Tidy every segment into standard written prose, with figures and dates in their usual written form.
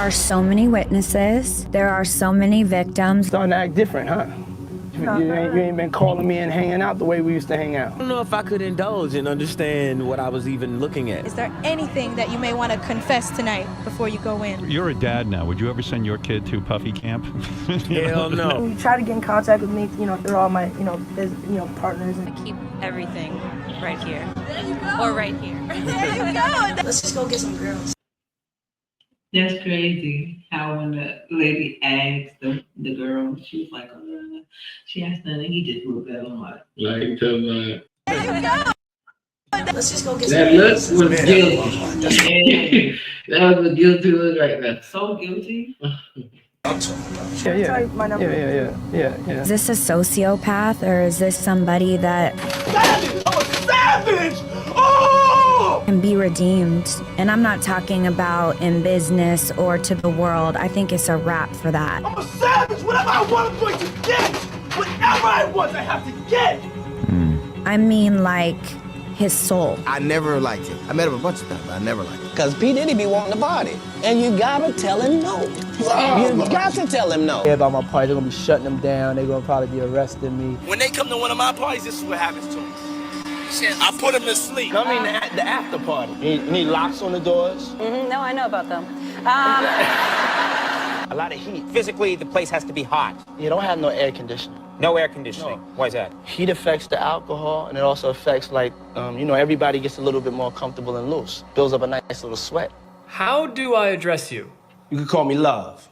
are so many witnesses. There are so many victims. Starting to act different, huh? You ain't been calling me and hanging out the way we used to hang out. I don't know if I could indulge and understand what I was even looking at. Is there anything that you may want to confess tonight before you go in? You're a dad now. Would you ever send your kid to puffy camp? Hell no. You try to get in contact with me, through all my, partners. I keep everything right here. There you go. Or right here. There you go. Let's just go get some girls. That's crazy how when the lady asked the girl, she was like, she asked nothing, he just looked at him like There you go. Let's just go get some That look girls. was guilty. That was a guilty look right there. so guilty. Yeah. Is this a sociopath or is this somebody that can be redeemed? And I'm not talking about in business or to the world. I think it's a wrap for that. I'm a savage. Whatever I want, I'm going to get. Whatever I want, I have to get. I mean, like, his soul. I never liked him. I met him a bunch of times, but I never liked him. Because P. Diddy be wanting to party. And you gotta tell him no. You got to tell him no. About my party, they're gonna be shutting them down. They're gonna probably be arresting me. When they come to one of my parties, this is what happens to them. I put them to sleep. I mean, the after party. You need locks on the doors. No, I know about them. A lot of heat. Physically, the place has to be hot. You don't have no air conditioning. No air conditioning. No. Why is that? Heat affects the alcohol, and it also affects, everybody gets a little bit more comfortable and loose. Builds up a nice little sweat. How do I address you? You can call me Love.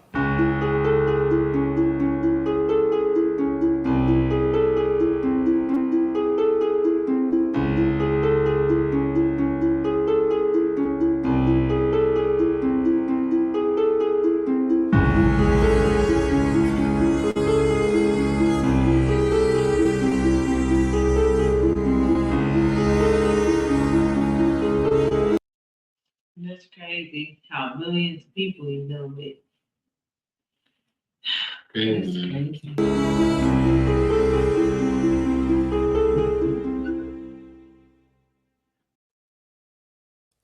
That's crazy how millions of people you know it. That's crazy.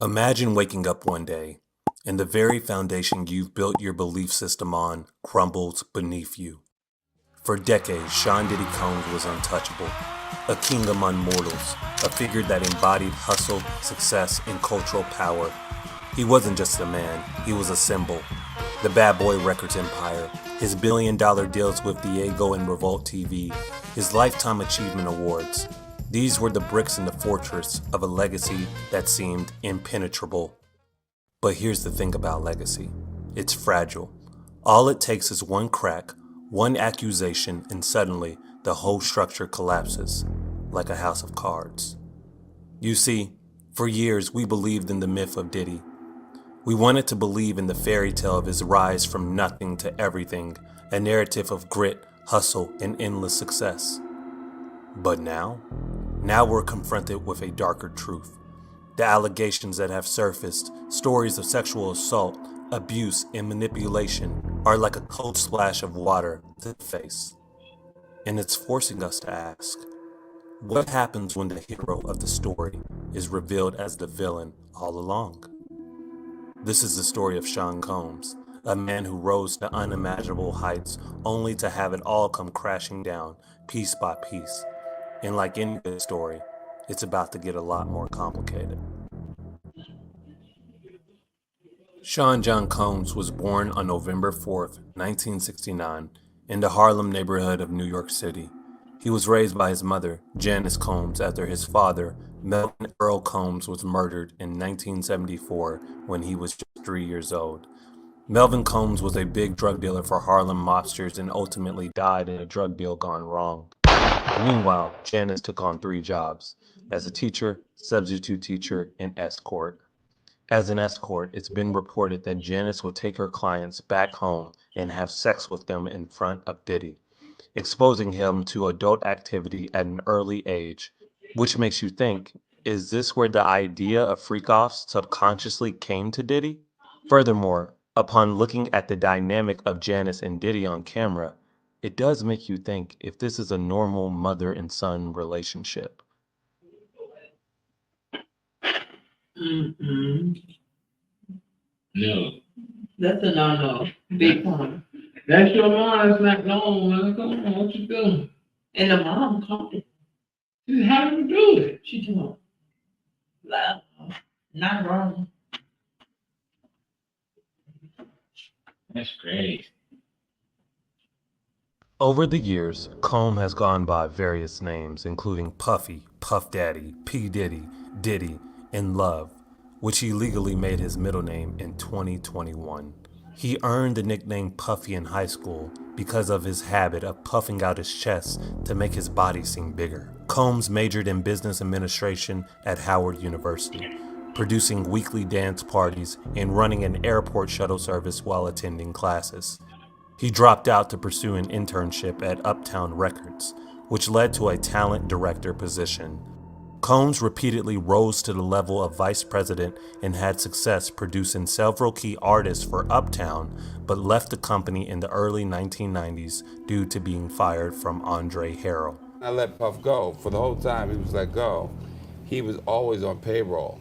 Imagine waking up one day and the very foundation you've built your belief system on crumbles beneath you. For decades, Sean Diddy Combs was untouchable, a king among mortals, a figure that embodied hustle, success, and cultural power. He wasn't just a man, he was a symbol. The Bad Boy Records empire, his billion-dollar deals with Diego and Revolt TV, his Lifetime Achievement Awards. These were the bricks in the fortress of a legacy that seemed impenetrable. But here's the thing about legacy. It's fragile. All it takes is one crack, one accusation, and suddenly the whole structure collapses, like a house of cards. You see, for years we believed in the myth of Diddy. We wanted to believe in the fairy tale of his rise from nothing to everything, a narrative of grit, hustle, and endless success. But now we're confronted with a darker truth. The allegations that have surfaced, stories of sexual assault, abuse, and manipulation are like a cold splash of water to the face. And it's forcing us to ask, what happens when the hero of the story is revealed as the villain all along? This is the story of Sean Combs, a man who rose to unimaginable heights only to have it all come crashing down piece by piece. And like any good story, it's about to get a lot more complicated. Sean John Combs was born on November 4th, 1969, in the Harlem neighborhood of New York City. He was raised by his mother, Janice Combs, after his father, Melvin Earl Combs, was murdered in 1974 when he was just 3 years old. Melvin Combs was a big drug dealer for Harlem mobsters and ultimately died in a drug deal gone wrong. Meanwhile, Janice took on 3 jobs: as a teacher, substitute teacher, and escort. As an escort, it's been reported that Janice would take her clients back home and have sex with them in front of Diddy, exposing him to adult activity at an early age. Which makes you think, is this where the idea of freak-offs subconsciously came to Diddy? Furthermore, upon looking at the dynamic of Janice and Diddy on camera, it does make you think if this is a normal mother and son relationship. No. That's a no-no. Big time. That's your mom. That's not long, man. Come on, what you doing? And the mom called it. How do you do it? She told me. Not wrong. That's great. Over the years, Combs has gone by various names, including Puffy, Puff Daddy, P. Diddy, Diddy, and Love, which he legally made his middle name in 2021. He earned the nickname Puffy in high school because of his habit of puffing out his chest to make his body seem bigger. Combs majored in business administration at Howard University, producing weekly dance parties and running an airport shuttle service while attending classes. He dropped out to pursue an internship at Uptown Records, which led to a talent director position. Combs repeatedly rose to the level of vice president and had success producing several key artists for Uptown, but left the company in the early 1990s due to being fired from Andre Harrell. I let Puff go. For the whole time he was let go, he was always on payroll.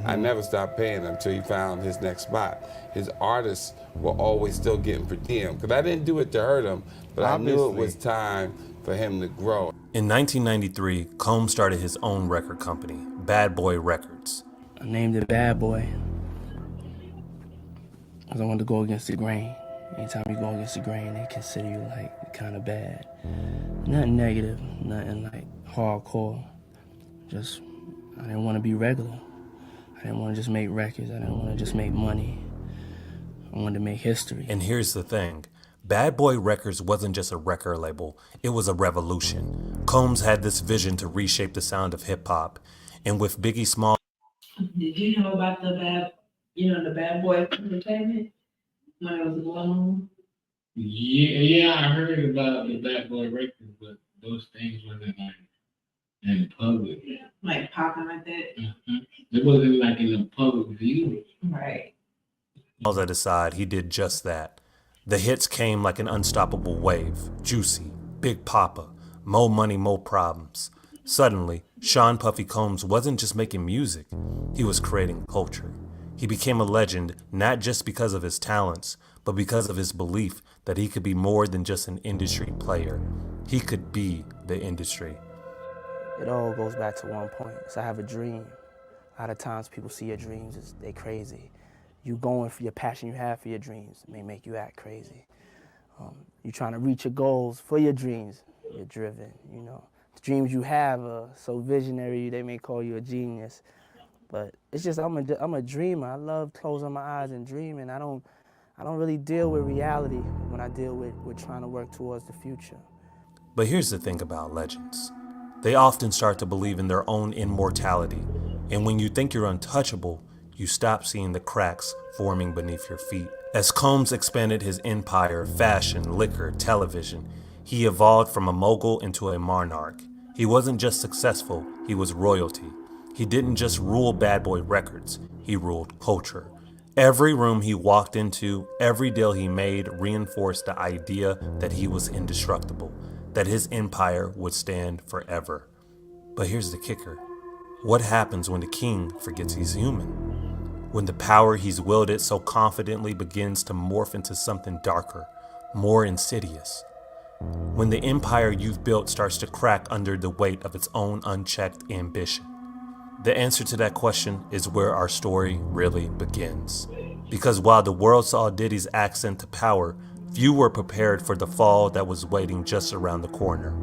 I never stopped paying him until he found his next spot. His artists were always still getting per diem, because I didn't do it to hurt him, but Obviously. I knew it was time for him to grow. In 1993, Combs started his own record company, Bad Boy Records. I named it Bad Boy because I wanted to go against the grain. Anytime you go against the grain, they consider you like kind of bad. Nothing negative, nothing like hardcore. Just, I didn't want to be regular. I didn't want to just make records. I didn't want to just make money. I wanted to make history. And here's the thing. Bad Boy Records wasn't just a record label, it was a revolution. Combs had this vision to reshape the sound of hip-hop, and with Biggie Small... Did you know about the Bad Boy Entertainment when it was going on? Yeah, I heard about the Bad Boy Records, but those things wasn't like in public. Like popping like that? It wasn't like in the public view. Right. At his side, he did just that. The hits came like an unstoppable wave. Juicy, Big Papa, Mo Money, Mo Problems. Suddenly, Sean Puffy Combs wasn't just making music, he was creating culture. He became a legend not just because of his talents, but because of his belief that he could be more than just an industry player. He could be the industry. It all goes back to one point. So I have a dream. A lot of times people see your dreams as they crazy. You going for your passion you have for your dreams may make you act crazy. You trying to reach your goals for your dreams, you're driven, you know. The dreams you have are so visionary, they may call you a genius. But it's just, I'm a dreamer. I love closing my eyes and dreaming. I don't really deal with reality when I deal with trying to work towards the future. But here's the thing about legends. They often start to believe in their own immortality. And when you think you're untouchable, you stop seeing the cracks forming beneath your feet. As Combs expanded his empire, fashion, liquor, television, he evolved from a mogul into a monarch. He wasn't just successful, he was royalty. He didn't just rule Bad Boy Records, he ruled culture. Every room he walked into, every deal he made reinforced the idea that he was indestructible, that his empire would stand forever. But here's the kicker. What happens when the king forgets he's human? When the power he's wielded so confidently begins to morph into something darker, more insidious? When the empire you've built starts to crack under the weight of its own unchecked ambition? The answer to that question is where our story really begins. Because while the world saw Diddy's ascent to power, few were prepared for the fall that was waiting just around the corner.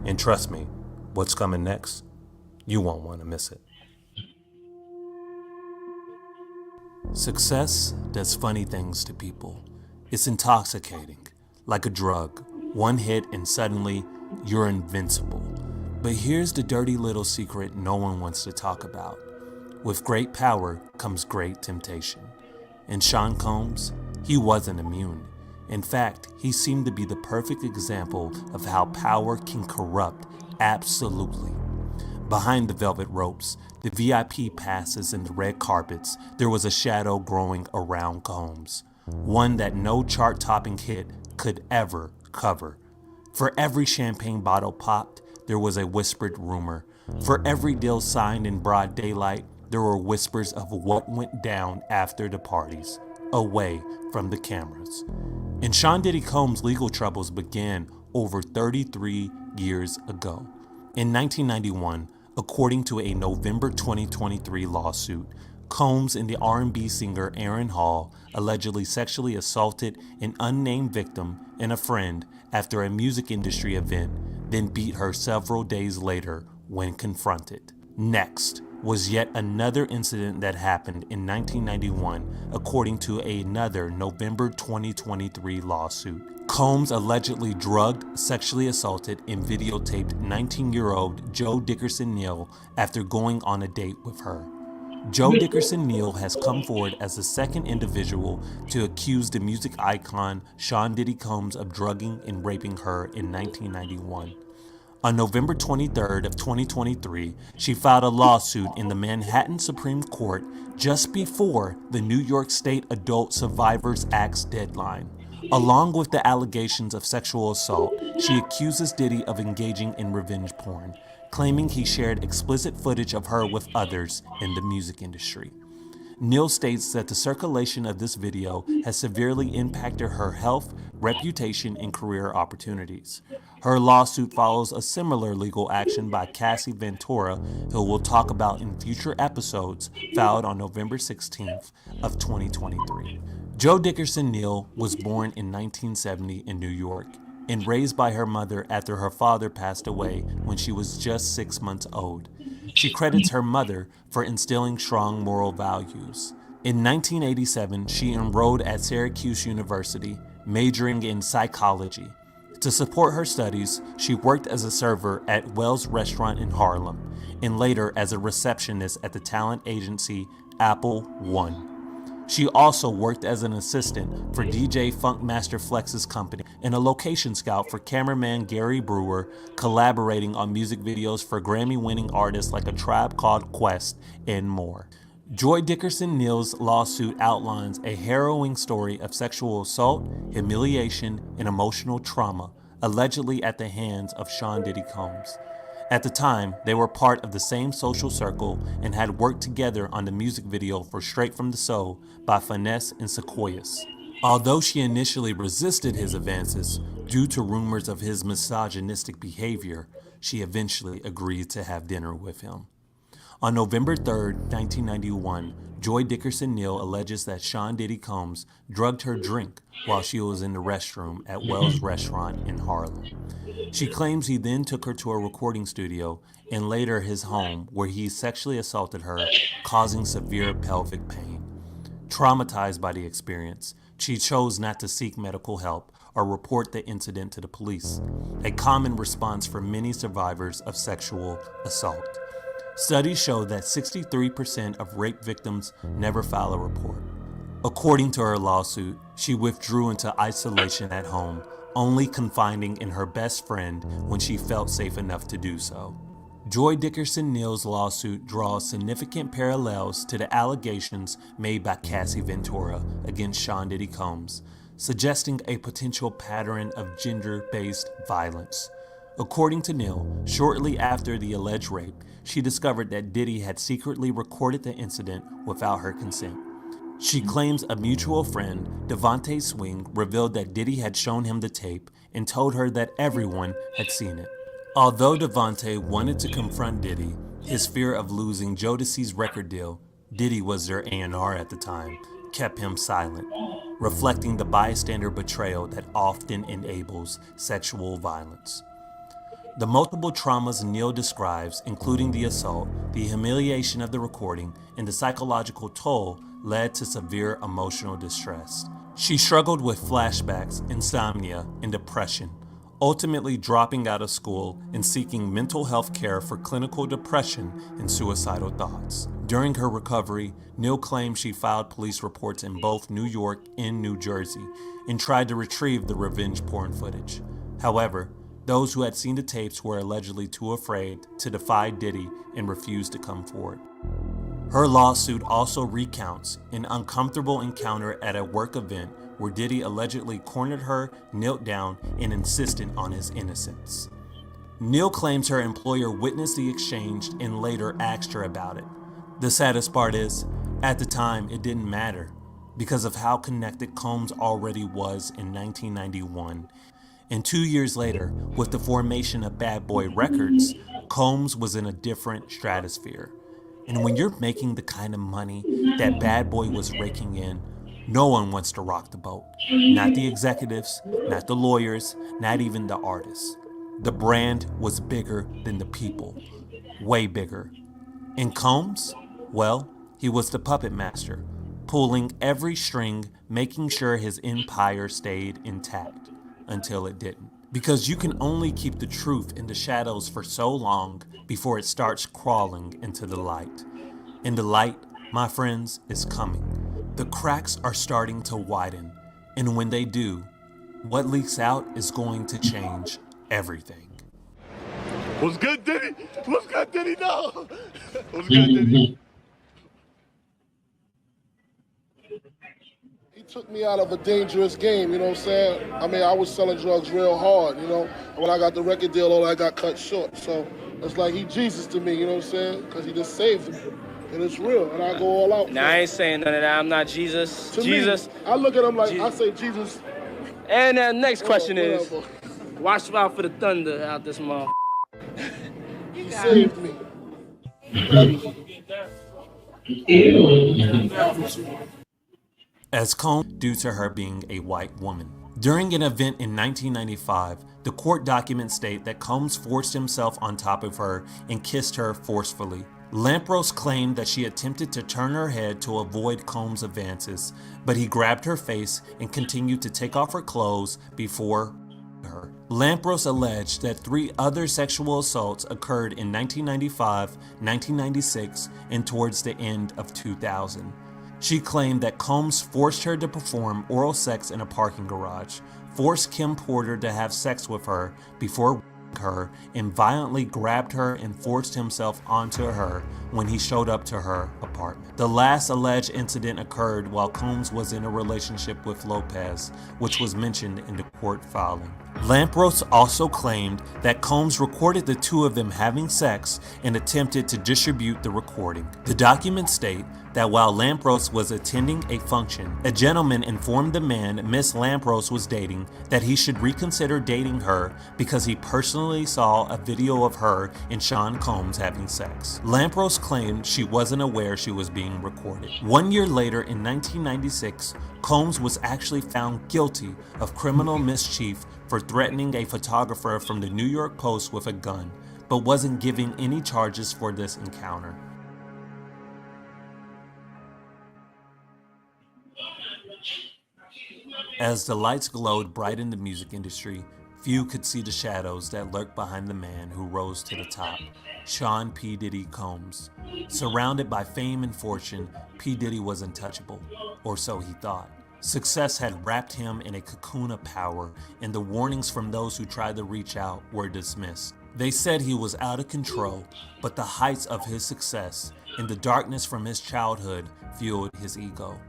And trust me, what's coming next? You won't want to miss it. Success does funny things to people. It's intoxicating, like a drug. One hit and suddenly you're invincible. But here's the dirty little secret no one wants to talk about. With great power comes great temptation. And Sean Combs, he wasn't immune. In fact, he seemed to be the perfect example of how power can corrupt absolutely. Behind the velvet ropes, the VIP passes and the red carpets, there was a shadow growing around Combs. One that no chart-topping hit could ever cover. For every champagne bottle popped, there was a whispered rumor. For every deal signed in broad daylight, there were whispers of what went down after the parties. away from the cameras. And Sean Diddy Combs' legal troubles began over 33 years ago. In 1991, according to a November 2023 lawsuit, Combs and the R&B singer Aaron Hall allegedly sexually assaulted an unnamed victim and a friend after a music industry event, then beat her several days later when confronted. Next was yet another incident that happened in 1991, according to another November 2023 lawsuit. Combs allegedly drugged, sexually assaulted, and videotaped 19-year-old Joe Dickerson Neal after going on a date with her. Joe Dickerson Neal has come forward as the second individual to accuse the music icon Sean Diddy Combs of drugging and raping her in 1991. On November 23rd of 2023, she filed a lawsuit in the Manhattan Supreme Court just before the New York State Adult Survivors Act's deadline. Along with the allegations of sexual assault, she accuses Diddy of engaging in revenge porn, claiming he shared explicit footage of her with others in the music industry. Neal states that the circulation of this video has severely impacted her health, reputation, and career opportunities. Her lawsuit follows a similar legal action by Cassie Ventura, who we'll talk about in future episodes, filed on November 16th of 2023. Joe Dickerson Neal was born in 1970 in New York and raised by her mother after her father passed away when she was just 6 months old. She credits her mother for instilling strong moral values. In 1987, she enrolled at Syracuse University, majoring in psychology. To support her studies, she worked as a server at Wells Restaurant in Harlem, and later as a receptionist at the talent agency Apple One. She also worked as an assistant for DJ Funkmaster Flex's company and a location scout for cameraman Gary Brewer, collaborating on music videos for Grammy-winning artists like A Tribe Called Quest and more. Joy Dickerson Neal's lawsuit outlines a harrowing story of sexual assault, humiliation, and emotional trauma, allegedly at the hands of Sean Diddy Combs. At the time, they were part of the same social circle and had worked together on the music video for Straight from the Soul by Finesse and Sequoias. Although she initially resisted his advances due to rumors of his misogynistic behavior, she eventually agreed to have dinner with him. On November 3, 1991, Joy Dickerson Neal alleges that Sean Diddy Combs drugged her drink while she was in the restroom at Wells Restaurant in Harlem. She claims he then took her to a recording studio and later his home, where he sexually assaulted her, causing severe pelvic pain. Traumatized by the experience, she chose not to seek medical help or report the incident to the police, a common response for many survivors of sexual assault. Studies show that 63% of rape victims never file a report. According to her lawsuit, she withdrew into isolation at home, only confiding in her best friend when she felt safe enough to do so. Joy Dickerson Neal's lawsuit draws significant parallels to the allegations made by Cassie Ventura against Sean Diddy Combs, suggesting a potential pattern of gender-based violence. According to Neal, shortly after the alleged rape, she discovered that Diddy had secretly recorded the incident without her consent. She claims a mutual friend, Devontae Swing, revealed that Diddy had shown him the tape and told her that everyone had seen it. Although Devontae wanted to confront Diddy, his fear of losing Jodeci's record deal, Diddy was their A&R at the time, kept him silent, reflecting the bystander betrayal that often enables sexual violence. The multiple traumas Neal describes, including the assault, the humiliation of the recording, and the psychological toll, led to severe emotional distress. She struggled with flashbacks, insomnia, and depression, ultimately dropping out of school and seeking mental health care for clinical depression and suicidal thoughts. During her recovery, Neal claimed she filed police reports in both New York and New Jersey and tried to retrieve the revenge porn footage. However, those who had seen the tapes were allegedly too afraid to defy Diddy and refused to come forward. Her lawsuit also recounts an uncomfortable encounter at a work event where Diddy allegedly cornered her, knelt down, and insisted on his innocence. Neal claims her employer witnessed the exchange and later asked her about it. The saddest part is, at the time, it didn't matter. because of how connected Combs already was in 1991. And 2 years later, with the formation of Bad Boy Records, Combs was in a different stratosphere. And when you're making the kind of money that Bad Boy was raking in, no one wants to rock the boat. Not the executives, not the lawyers, not even the artists. The brand was bigger than the people. Way bigger. And Combs? Well, he was the puppet master, pulling every string, making sure his empire stayed intact until it didn't. Because you can only keep the truth in the shadows for so long before it starts crawling into the light. And the light, my friends, is coming. The cracks are starting to widen, and when they do, what leaks out is going to change everything. What's good, Diddy? What's good, Diddy? No. What's good, Diddy? He took me out of a dangerous game, you know what I'm saying? I mean, I was selling drugs real hard, you know? When I got the record deal, all that got cut short. So it's like he Jesus to me, you know what I'm saying? Because he just saved me. And it's real, and I go all out. Now, I ain't saying none of that. I'm not Jesus. To Jesus. Me, I look at him like, I say Jesus. And the next question is, watch out for the thunder out this month. He saved me. As Combs, due to her being a white woman. During an event in 1995, the court documents state that Combs forced himself on top of her and kissed her forcefully. Lampros claimed that she attempted to turn her head to avoid Combs' advances, but he grabbed her face and continued to take off her clothes before her. Lampros alleged that 3 other sexual assaults occurred in 1995, 1996, and towards the end of 2000. She claimed that Combs forced her to perform oral sex in a parking garage, forced Kim Porter to have sex with her before her, and violently grabbed her and forced himself onto her when he showed up to her apartment. The last alleged incident occurred while Combs was in a relationship with Lopez, which was mentioned in the court filing. Lampros also claimed that Combs recorded the 2 of them having sex and attempted to distribute the recording. The documents state that while Lampros was attending a function, a gentleman informed the man Miss Lampros was dating that he should reconsider dating her because he personally saw a video of her and Sean Combs having sex. Lampros claimed she wasn't aware she was being recorded. 1 year later, in 1996, Combs was actually found guilty of criminal mischief for threatening a photographer from the New York Post with a gun, but wasn't given any charges for this encounter. As the lights glowed bright in the music industry, few could see the shadows that lurked behind the man who rose to the top, Sean P. Diddy Combs. Surrounded by fame and fortune, P. Diddy was untouchable, or so he thought. Success had wrapped him in a cocoon of power, and the warnings from those who tried to reach out were dismissed. They said he was out of control, but the heights of his success and the darkness from his childhood fueled his ego.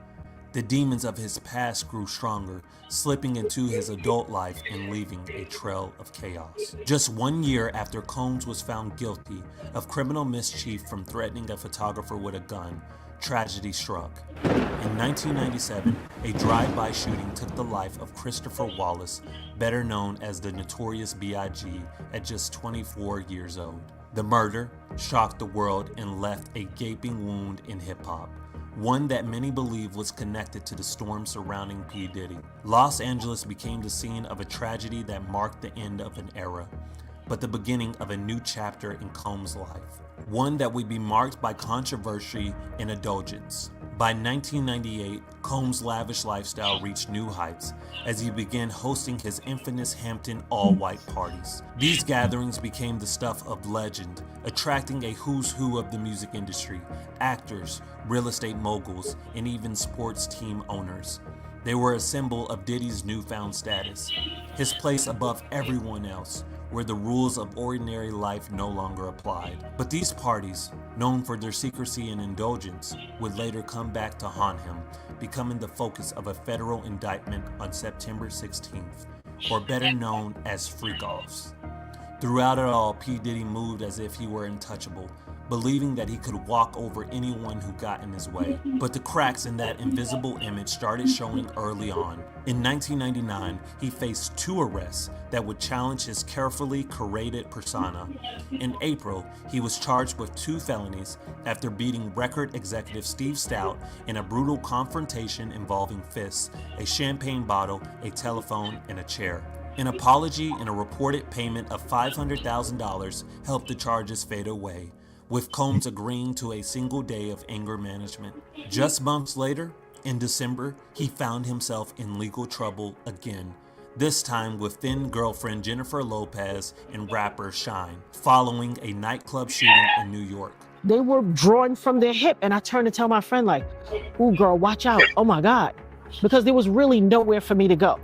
The demons of his past grew stronger, slipping into his adult life and leaving a trail of chaos. Just 1 year after Combs was found guilty of criminal mischief from threatening a photographer with a gun, tragedy struck. In 1997, a drive-by shooting took the life of Christopher Wallace, better known as the Notorious B.I.G., at just 24 years old. The murder shocked the world and left a gaping wound in hip-hop, one that many believe was connected to the storm surrounding P. Diddy. Los Angeles became the scene of a tragedy that marked the end of an era, but the beginning of a new chapter in Combs' life, one that would be marked by controversy and indulgence. By 1998, Combs' lavish lifestyle reached new heights as he began hosting his infamous Hampton all-white parties. These gatherings became the stuff of legend, attracting a who's who of the music industry, actors, real estate moguls, and even sports team owners. They were a symbol of Diddy's newfound status, his place above everyone else, where the rules of ordinary life no longer applied. But these parties, known for their secrecy and indulgence, would later come back to haunt him, becoming the focus of a federal indictment on September 16th, or better known as freak-offs. Throughout it all, P. Diddy moved as if he were untouchable, believing that he could walk over anyone who got in his way. But the cracks in that invisible image started showing early on. In 1999, he faced 2 arrests that would challenge his carefully curated persona. In April, he was charged with 2 felonies after beating record executive Steve Stout in a brutal confrontation involving fists, a champagne bottle, a telephone, and a chair. An apology and a reported payment of $500,000 helped the charges fade away, with Combs agreeing to a single day of anger management. Just months later, in December, he found himself in legal trouble again, this time with then girlfriend Jennifer Lopez and rapper Shine, following a nightclub shooting in New York. They were drawing from their hip, and I turned to tell my friend, like, "Ooh, girl, watch out. Oh my God." Because there was really nowhere for me to go.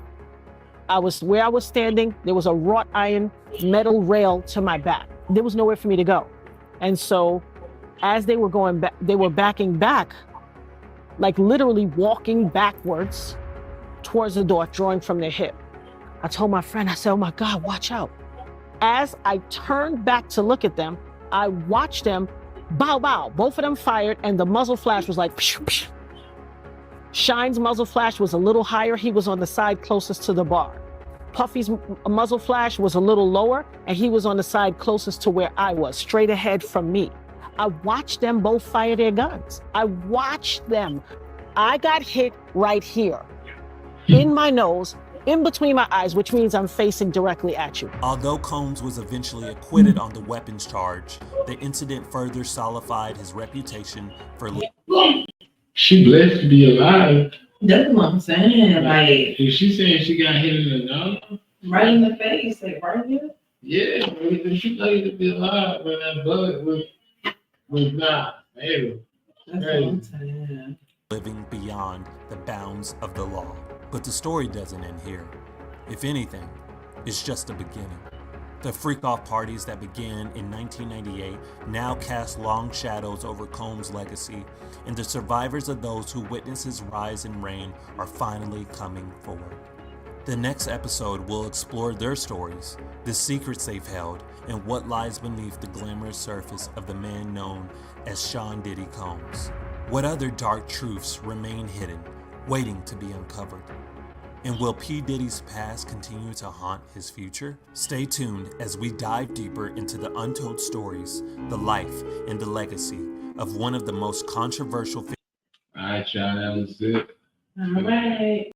Where I was standing, there was a wrought iron metal rail to my back. There was nowhere for me to go. And so as they were going back, they were backing back, like literally walking backwards towards the door, drawing from their hip. I told my friend, I said, "Oh my God, watch out." As I turned back to look at them, I watched them bow, bow. Both of them fired, and the muzzle flash was like, psh, psh. Shine's muzzle flash was a little higher. He was on the side closest to the bar. Puffy's muzzle flash was a little lower, and he was on the side closest to where I was, straight ahead from me. I watched them both fire their guns. I watched them. I got hit right here, in my nose, in between my eyes, which means I'm facing directly at you. Although Combs was eventually acquitted on the weapons charge, the incident further solidified his reputation for... She blessed to be alive. That's what I'm saying. Like, if she saying she got hit in the nose, right in the face, like right here. Yeah, but she lucky to be alive when that bullet was not fatal. That's what I'm saying. Living beyond the bounds of the law. But the story doesn't end here. If anything, it's just the beginning. The freak-off parties that began in 1998 now cast long shadows over Combs' legacy, and the survivors of those who witnessed his rise and reign are finally coming forward. The next episode will explore their stories, the secrets they've held, and what lies beneath the glamorous surface of the man known as Sean Diddy Combs. What other dark truths remain hidden, waiting to be uncovered? And will P. Diddy's past continue to haunt his future? Stay tuned as we dive deeper into the untold stories, the life, and the legacy of one of the most controversial figures. All right, y'all, that was it. All right.